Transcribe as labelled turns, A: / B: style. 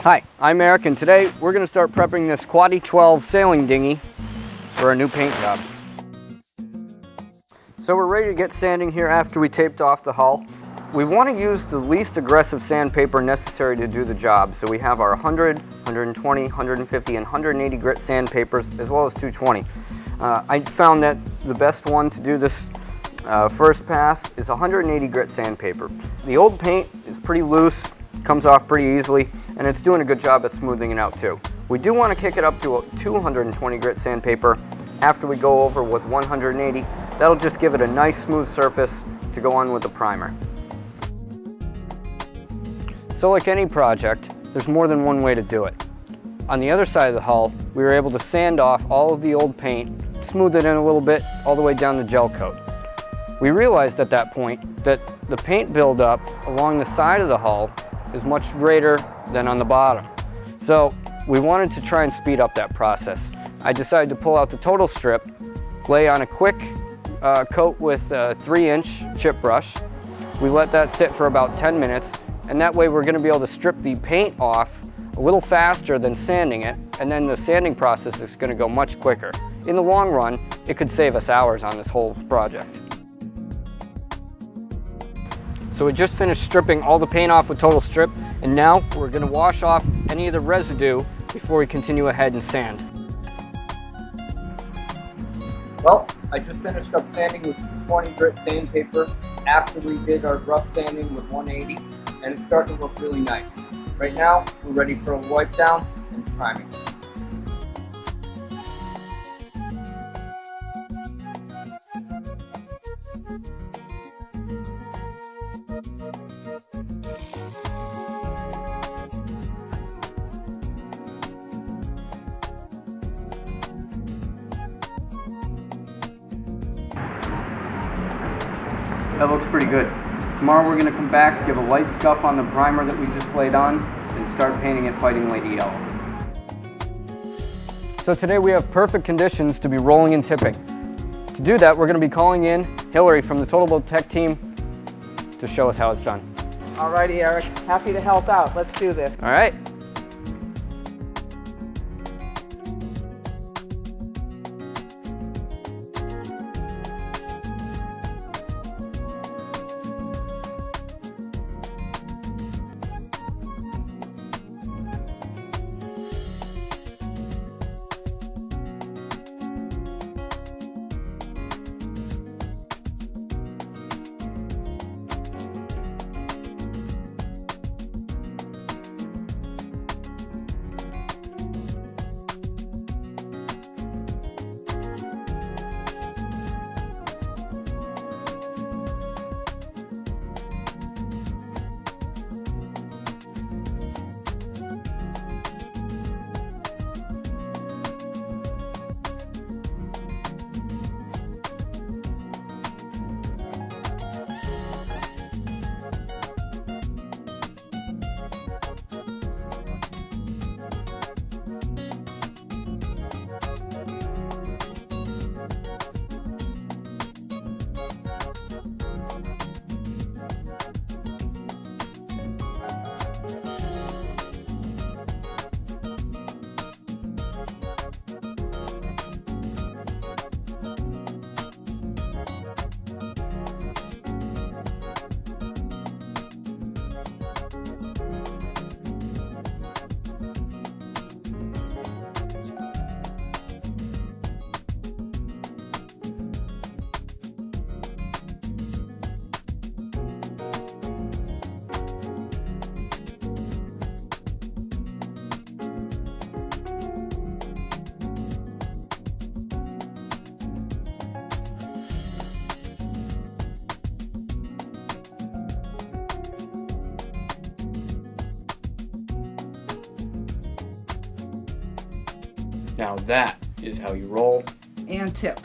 A: Hi, I'm Eric, and today we're going to start prepping this Quaddy 12 sailing dinghy for a new paint job. So we're ready to get sanding here after we taped off the hull. We want to use the least aggressive sandpaper necessary to do the job. So we have our 100, 120, 150, and 180 grit sandpapers, as well as 220. I found that the best one to do this first pass is 180 grit sandpaper. The old paint is pretty loose, comes off pretty easily, and it's doing a good job at smoothing it out too. We do want to kick it up to a 220 grit sandpaper after we go over with 180. That'll just give it a nice smooth surface to go on with the primer. So like any project, there's more than one way to do it. On the other side of the hull, we were able to sand off all of the old paint, smooth it in a little bit, all the way down to gel coat. We realized at that point that the paint buildup along the side of the hull is much greater than on the bottom. So we wanted to try and speed up that process. I decided to pull out the total strip, lay on a quick coat with a 3-inch chip brush. We let that sit for about 10 minutes, and that way we're going to be able to strip the paint off a little faster than sanding it, and then the sanding process is going to go much quicker. In the long run, it could save us hours on this whole project. So we just finished stripping all the paint off with Total Strip, and now we're going to wash off any of the residue before we continue ahead and sand. Well, I just finished up sanding with 220 grit sandpaper after we did our rough sanding with 180, and it's starting to look really nice. Right now, we're ready for a wipe down and priming. That looks pretty good. Tomorrow we're going to come back, give a light scuff on the primer that we just laid on, and start painting it Fighting Lady yellow. So today we have perfect conditions to be rolling and tipping. To do that, we're going to be calling in Hillary from the Total Boat Tech team to show us how it's done.
B: Alrighty, Eric. Happy to help out. Let's do this.
A: All right. Now that is how you roll
B: And tip.